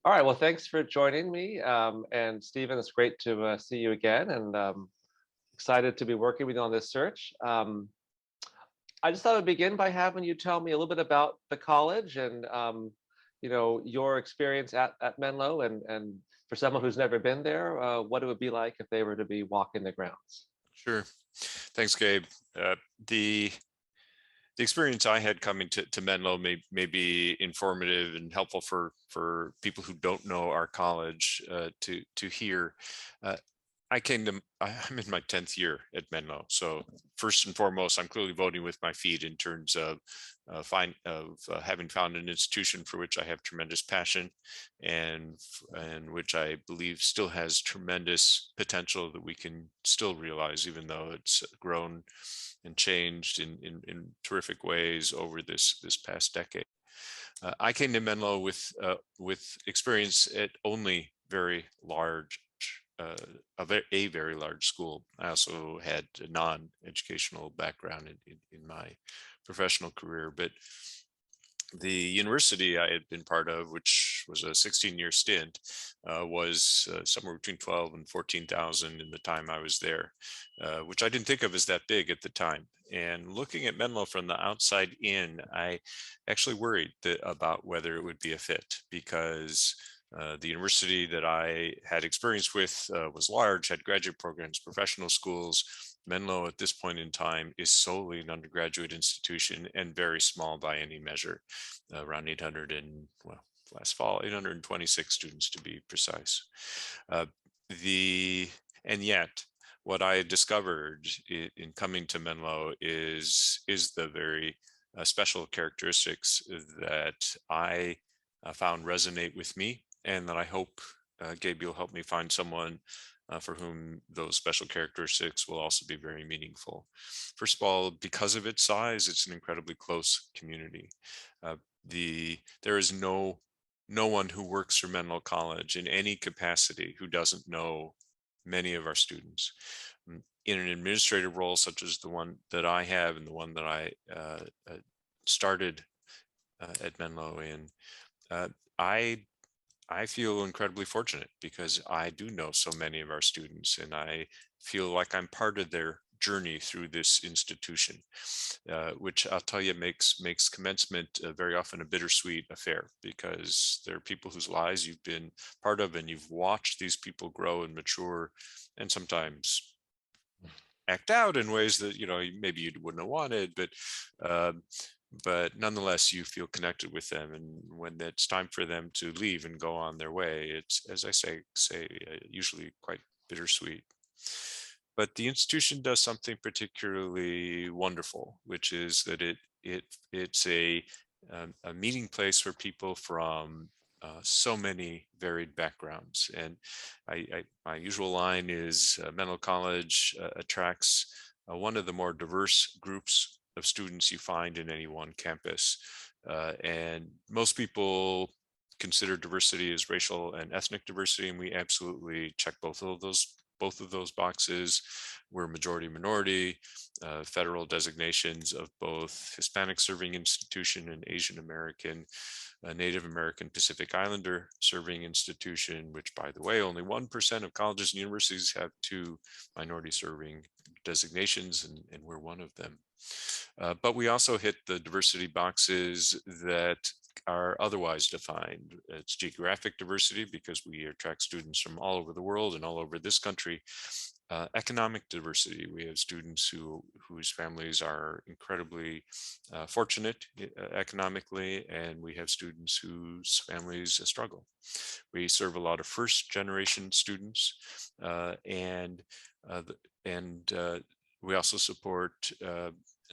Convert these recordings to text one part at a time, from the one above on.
All right. Well, thanks for joining me. And Stephen, it's great to see you again, and excited to be working with you on this search. I just thought I'd begin by having you tell me a little bit about the college and your experience at Menlo, and for someone who's never been there, what it would be like if they were to be walking the grounds. Sure. Thanks, Gabe. Uh, the the experience I had coming to Menlo may be informative and helpful for people who don't know our college to hear. Uh, I'm in my 10th year at Menlo. So first and foremost, I'm clearly voting with my feet in terms of having found an institution for which I have tremendous passion and which I believe still has tremendous potential that we can still realize, even though it's grown and changed in terrific ways over this past decade. I came to Menlo with experience at only very large uh, a very large school. I also had a non-educational background in my professional career, but the university I had been part of, which was a 16-year stint, was somewhere between 12 and 14,000 in the time I was there, which I didn't think of as that big at the time. And looking at Menlo from the outside in, I actually worried about whether it would be a fit because the university that I had experience with was large, had graduate programs, professional schools. Menlo at this point in time is solely an undergraduate institution and very small by any measure, around 800 and, well, last fall, 826 students to be precise. Uh, the and yet, what I had discovered in coming to Menlo is the very special characteristics that I found resonate with me, and that I hope, Gabe, you'll help me find someone for whom those special characteristics will also be very meaningful. First of all, because of its size, it's an incredibly close community. There is no one who works for Menlo College in any capacity who doesn't know many of our students. In an administrative role such as the one that I have and the one that I started at Menlo in, uh, I I feel incredibly fortunate because I do know so many of our students, and I feel like I'm part of their journey through this institution, which I'll tell you makes commencement very often a bittersweet affair because there are people whose lives you've been part of, and you've watched these people grow and mature, and sometimes act out in ways that maybe you wouldn't have wanted, um, but nonetheless you feel connected with them, and when it's time for them to leave and go on their way, it's, as I say usually quite bittersweet. But the institution does something particularly wonderful, which is that it's a meeting place for people from so many varied backgrounds. And my usual line is Menlo College attracts one of the more diverse groups of students you find in any one campus. And most people consider diversity as racial and ethnic diversity, and we absolutely check both of those boxes. We're majority minority, federal designations of both Hispanic serving institution and Asian American, Native American Pacific Islander serving institution, which, by the way, only 1% of colleges and universities have two minority serving designations, and we're one of them. But we also hit the diversity boxes that are otherwise defined. It's geographic diversity because we attract students from all over the world and all over this country. Economic diversity. We have students whose families are incredibly fortunate economically, and we have students whose families struggle. We serve a lot of first generation students, uh, and we also support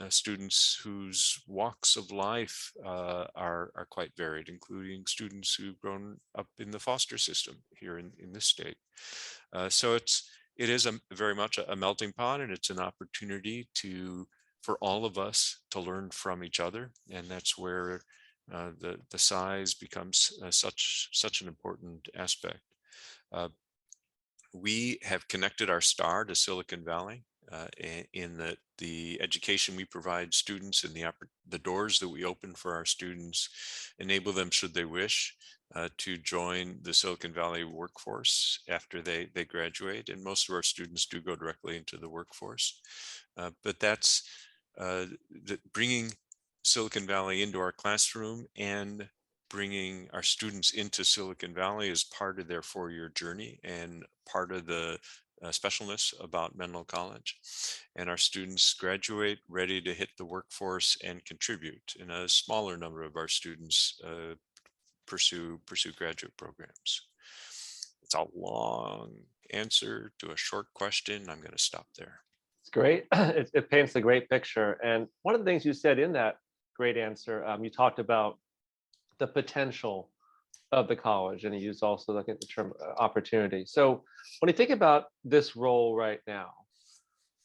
students whose walks of life are quite varied, including students who've grown up in the foster system here in this state. So it is very much a melting pot, and it's an opportunity for all of us to learn from each other, and that's where the size becomes such an important aspect. Uh, we have connected our star to Silicon Valley in that the education we provide students and the doors that we open for our students enable them, should they wish, to join the Silicon Valley workforce after they graduate. And most of our students do go directly into the workforce. But that's bringing Silicon Valley into our classroom and bringing our students into Silicon Valley as part of their 4-year journey and part of the specialness about Menlo College. And our students graduate ready to hit the workforce and contribute. And a smaller number of our students pursue graduate programs. It's a long answer to a short question. I'm going to stop there. It's great. It paints a great picture. And one of the things you said in that great answer, you talked about the potential of the college, and you used also, like, the term opportunity. So when you think about this role right now,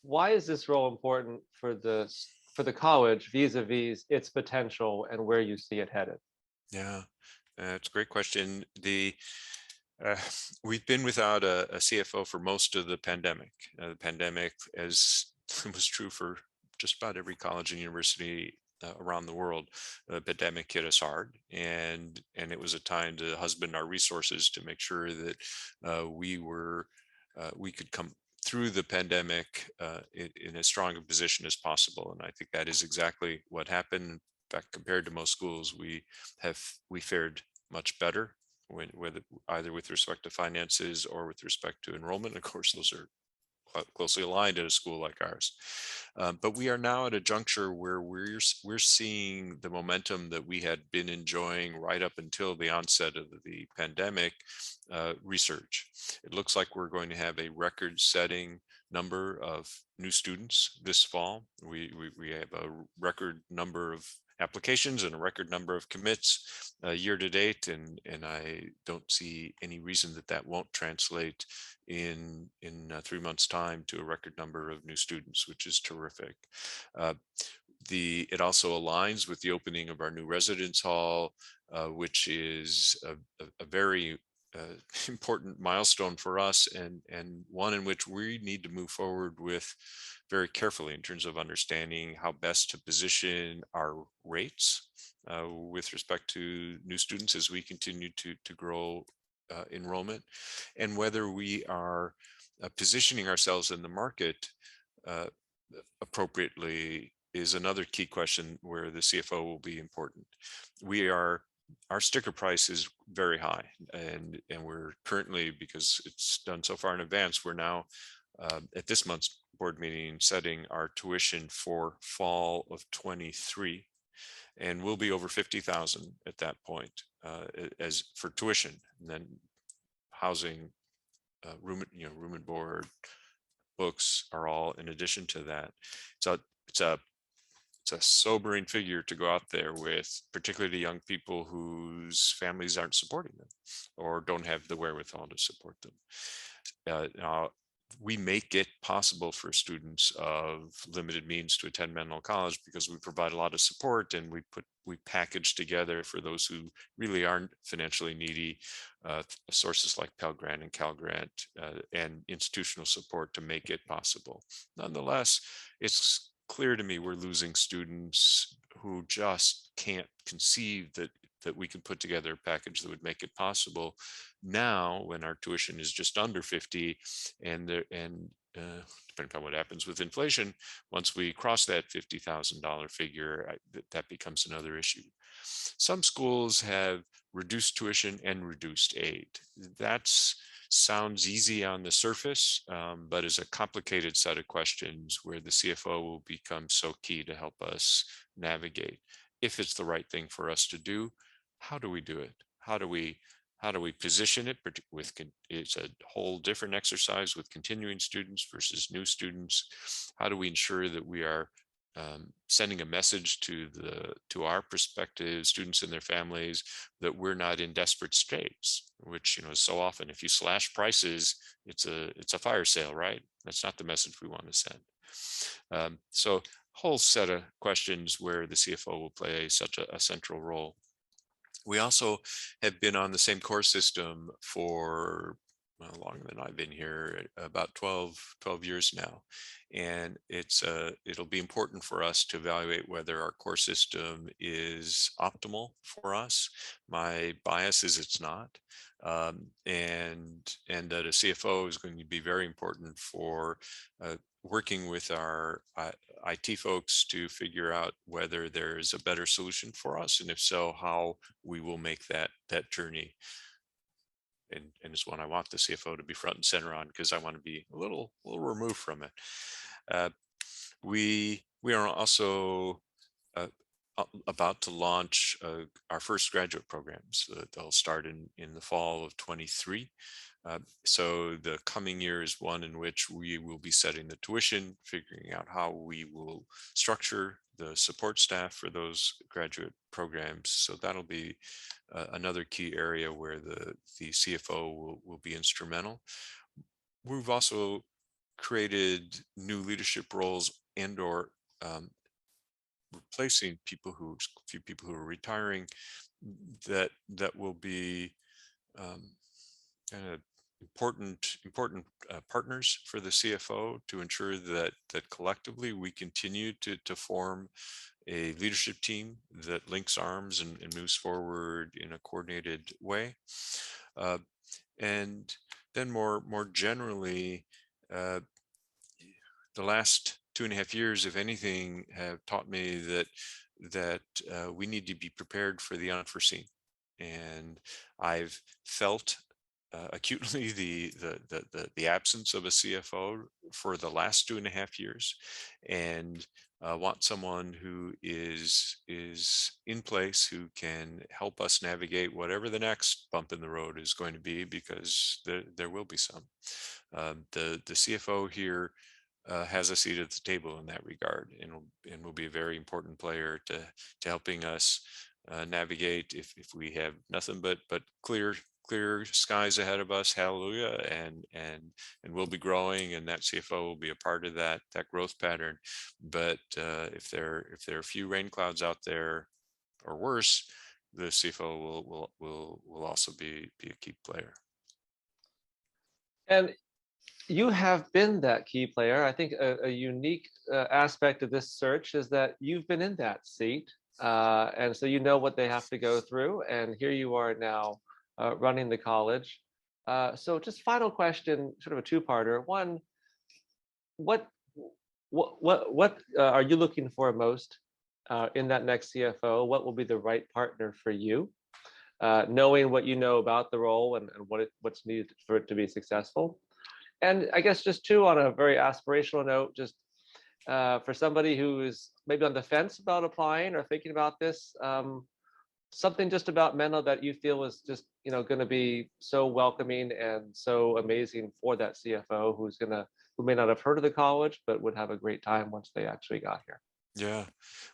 why is this role important for the college vis-a-vis its potential and where you see it headed? Yeah, it's a great question. Uh, we've been without a CFO for most of the pandemic. The pandemic, as was true for just about every college and university around the world, the pandemic hit us hard, and it was a time to husband our resources to make sure that we could come through the pandemic in as strong a position as possible. And I think that is exactly what happened. In fact, compared to most schools, we fared much better whether either with respect to finances or with respect to enrollment. Of course, those are closely aligned at a school like ours. But we are now at a juncture where we're seeing the momentum that we had been enjoying right up until the onset of the pandemic research. It looks like we're going to have a record-setting number of new students this fall. We have a record number of applications and a record number of commits year to date, and I don't see any reason that that won't translate in 3 months' time to a record number of new students, which is terrific. Uh, it also aligns with the opening of our new residence hall, which is a very important milestone for us, and one in which we need to move forward with very carefully in terms of understanding how best to position our rates with respect to new students as we continue to grow enrollment, and whether we are positioning ourselves in the market uh, appropriately is another key question where the CFO will be important. Our sticker price is very high, and we're currently, because it's done so far in advance, we're now at this month's board meeting setting our tuition for fall of 23, and we'll be over 50,000 at that point as for tuition, and then housing, room and board, books are all in addition to that. So it's a sobering figure to go out there with, particularly young people whose families aren't supporting them or don't have the wherewithal to support them. Now, we make it possible for students of limited means to attend Menlo College because we provide a lot of support, and we package together for those who really aren't financially needy sources like Pell Grant and Cal Grant and institutional support to make it possible. Nonetheless, it's clear to me we're losing students who just can't conceive that we can put together a package that would make it possible now when our tuition is just under 50, and depending on what happens with inflation, once we cross that $50,000 figure, that becomes another issue. Some schools have reduced tuition and reduced aid. That sounds easy on the surface, but is a complicated set of questions where the CFO will become so key to help us navigate. If it's the right thing for us to do, how do we do it? How do we position it it's a whole different exercise with continuing students versus new students. How do we ensure that we are sending a message to our prospective students and their families that we're not in desperate straits, which so often if you slash prices, it's a fire sale, right? That's not the message we want to send. So whole set of questions where the CFO will play such a central role. We also have been on the same course system for well, longer than I've been here, about 12 years now. And it'll be important for us to evaluate whether our core system is optimal for us. My bias is it's not. And that a CFO is going to be very important for working with our IT folks to figure out whether there's a better solution for us, and if so, how we will make that journey. And it's one I want the CFO to be front and center on, because I want to be a little removed from it. Uh, we are also uh, about to launch our first graduate programs. They'll start in the fall of 23. So the coming year is one in which we will be setting the tuition, figuring out how we will structure the support staff for those graduate programs. So that'll be another key area where the CFO will be instrumental. We've also created new leadership roles and or um, replacing few people who are retiring, that will be um, kind of important partners for the CFO to ensure that collectively we continue to form a leadership team that links arms and moves forward in a coordinated way. Uh, and then more generally, uh, the last 2.5 years, if anything, have taught me that we need to be prepared for the unforeseen. And I've felt acutely the absence of a CFO for the last 2.5 years, and want someone who is in place, who can help us navigate whatever the next bump in the road is going to be, because there will be some. The CFO here has a seat at the table in that regard, and will be a very important player to helping us navigate if we have nothing but clear skies ahead of us. Hallelujah. And we'll be growing, and that CFO will be a part of that growth pattern. But if there are a few rain clouds out there, or worse, the CFO will also be a key player. And you have been that key player. I think a unique aspect of this search is that you've been in that seat. And so you know what they have to go through. And here you are now running the college. So just final question, sort of a two-parter. One, what are you looking for most in that next CFO? What will be the right partner for you? Knowing what you know about the role and what's needed for it to be successful. And I guess just two, on a very aspirational note, just for somebody who is maybe on the fence about applying or thinking about this, something just about Menlo that you feel is just going to be so welcoming and so amazing for that CFO who may not have heard of the college but would have a great time once they actually got here. Yeah.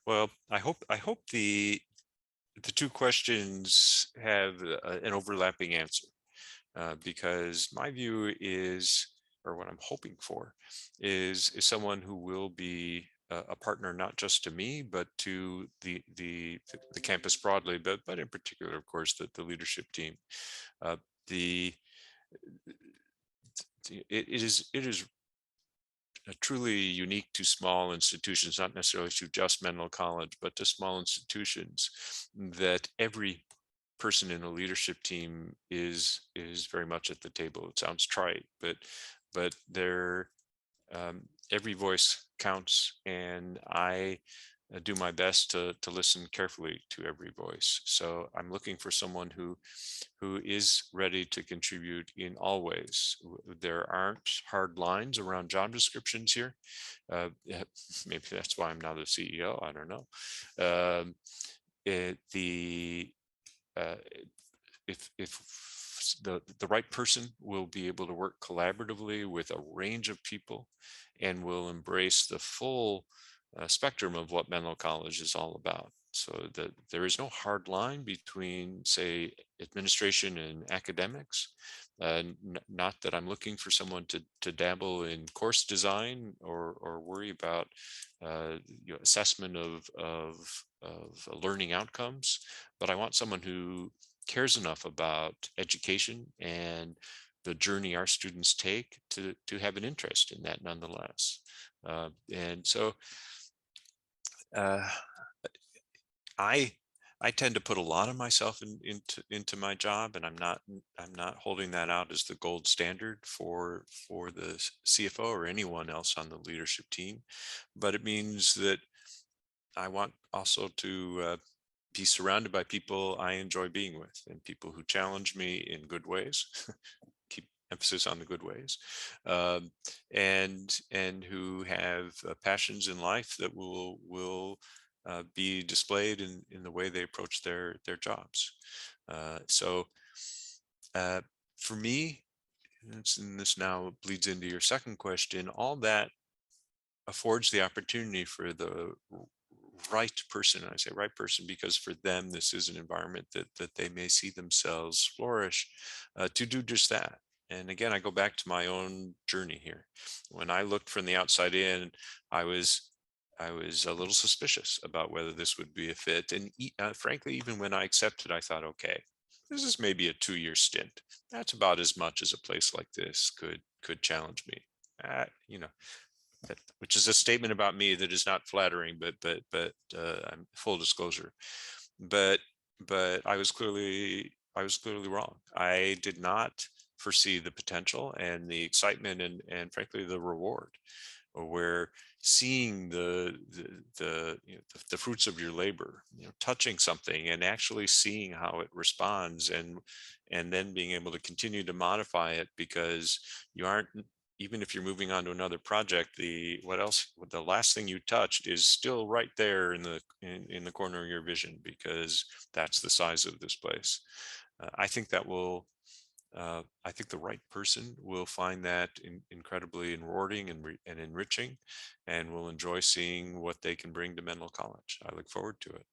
Well, I hope the two questions have an overlapping answer, because my view is, or what I'm hoping for, is someone who will be a partner not just to me, but to the campus broadly, but in particular, of course, the leadership team. Uh, the it is truly unique to small institutions, not necessarily to just Menlo College, but to small institutions, that every person in a leadership team is very much at the table. It sounds trite, but they're every voice counts, and I do my best to listen carefully to every voice. So I'm looking for someone who is ready to contribute in all ways. There aren't hard lines around job descriptions here. Yeah, maybe that's why I'm now the CEO. I don't know. Um, the if the right person will be able to work collaboratively with a range of people, and will embrace the full spectrum of what Menlo College is all about. So that there is no hard line between, say, administration and academics. Not that I'm looking for someone to dabble in course design, or worry about assessment of learning outcomes, but I want someone who cares enough about education and the journey our students take to have an interest in that nonetheless. And so uh, I I tend to put a lot of myself into my job, and I'm not holding that out as the gold standard for the CFO or anyone else on the leadership team. But it means that I want also to be surrounded by people I enjoy being with, and people who challenge me in good ways. Keep emphasis on the good ways, um, and who have passions in life that will be displayed in the way they approach their jobs. So uh, for me, and this now bleeds into your second question, all that affords the opportunity for the right person. And I say right person because for them, this is an environment that they may see themselves flourish, to do just that. And again, I go back to my own journey here. When I looked from the outside in, I was I was a little suspicious about whether this would be a fit. And frankly, even when I accepted, I thought, okay, this is maybe a 2-year stint. That's about as much as a place like this could challenge me. You know, which is a statement about me that is not flattering, but I'm full disclosure. But I was clearly wrong. I did not foresee the potential and the excitement and frankly the reward, where seeing the fruits of your labor, touching something and actually seeing how it responds, and then being able to continue to modify it because you aren't, even if you're moving on to another project, the last thing you touched is still right there in the corner of your vision, because that's the size of this place. I think that will I think the right person will find that incredibly rewarding and enriching, and will enjoy seeing what they can bring to Menlo College. I look forward to it.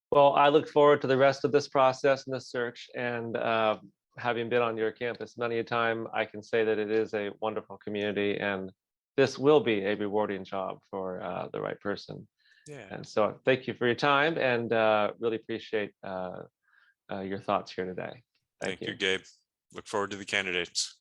Well, I look forward to the rest of this process and this search. And having been on your campus many a time, I can say that it is a wonderful community, and this will be a rewarding job for the right person. Yeah. And so, thank you for your time, and really appreciate your thoughts here today. Thank Thank you, you. Gabe. Look forward to the candidates.